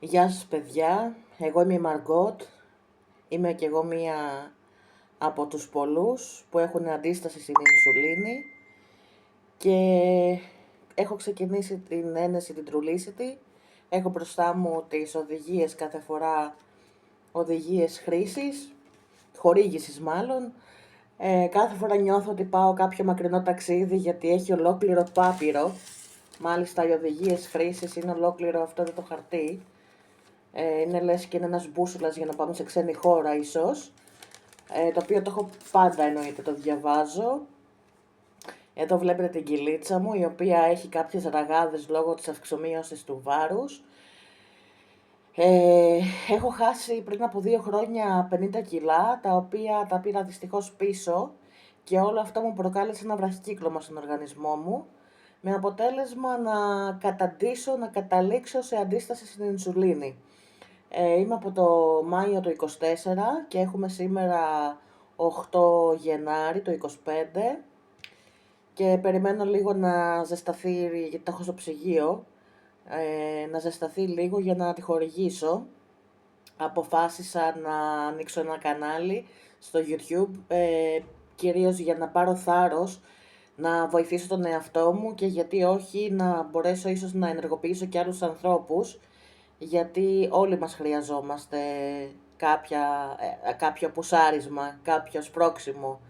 Γεια σας παιδιά, εγώ είμαι η Μαργκότ, είμαι και εγώ μία από τους πολλούς που έχουν αντίσταση στην ινσουλίνη και έχω ξεκινήσει την ένεση την Trulicity. Έχω μπροστά μου τις οδηγίες κάθε φορά, οδηγίες χρήσης, χορήγησης μάλλον. Κάθε φορά νιώθω ότι πάω κάποιο μακρινό ταξίδι γιατί έχει ολόκληρο πάπυρο. Μάλιστα οι οδηγίες χρήσης είναι ολόκληρο αυτό εδώ το χαρτί. Είναι λες και είναι ένας μπούσουλας για να πάμε σε ξένη χώρα ίσως, το οποίο το έχω πάντα, εννοείται, το διαβάζω. Εδώ βλέπετε την κυλίτσα μου, η οποία έχει κάποιες ραγάδες λόγω της αυξομοίωσης του βάρους. Έχω χάσει πριν από 2 χρόνια 50 κιλά, τα οποία τα πήρα δυστυχώς πίσω και όλο αυτό μου προκάλεσε ένα βραχικύκλωμα στον οργανισμό μου, με αποτέλεσμα να καταντήσω, να καταλήξω σε αντίσταση στην ινσουλίνη. Είμαι από το Μάιο του 24 και έχουμε σήμερα 8 Γενάρη το 25 και περιμένω λίγο να ζεσταθεί, γιατί τα έχω στο ψυγείο, να ζεσταθεί λίγο για να τη χορηγήσω. Αποφάσισα να ανοίξω ένα κανάλι στο YouTube, κυρίως για να πάρω θάρρος, να βοηθήσω τον εαυτό μου και γιατί όχι να μπορέσω ίσως να ενεργοποιήσω και άλλους ανθρώπους, γιατί όλοι μας χρειαζόμαστε κάποιο πουσάρισμα, κάποιο σπρώξιμο.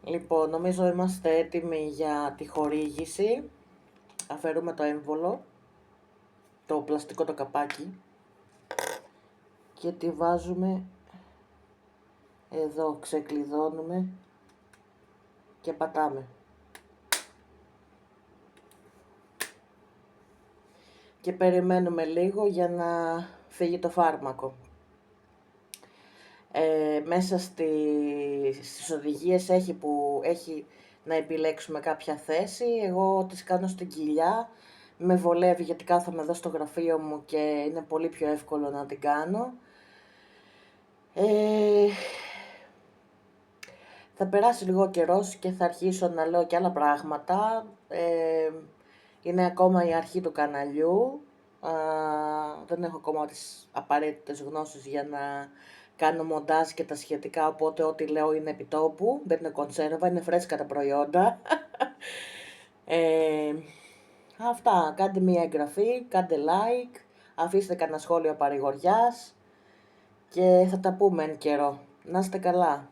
Λοιπόν, νομίζω είμαστε έτοιμοι για τη χορήγηση. Αφαιρούμε το έμβολο, το πλαστικό το καπάκι και τη βάζουμε εδώ, ξεκλειδώνουμε και πατάμε. Και περιμένουμε λίγο για να φύγει το φάρμακο. Μέσα στις οδηγίες έχει να επιλέξουμε κάποια θέση. Εγώ τις κάνω στην κοιλιά. Με βολεύει γιατί κάθομαι εδώ στο γραφείο μου και είναι πολύ πιο εύκολο να την κάνω. Θα περάσει λίγο καιρός και θα αρχίσω να λέω και άλλα πράγματα. Είναι ακόμα η αρχή του καναλιού. Δεν έχω ακόμα τις απαραίτητες γνώσεις για να κάνω μοντάζ και τα σχετικά, οπότε ό,τι λέω είναι επιτόπου, δεν είναι κονσέρβα, είναι φρέσκα τα προϊόντα. Αυτά, κάντε μία εγγραφή, κάντε like, αφήστε κανένα σχόλιο παρηγοριάς και θα τα πούμε εν καιρό. Να είστε καλά.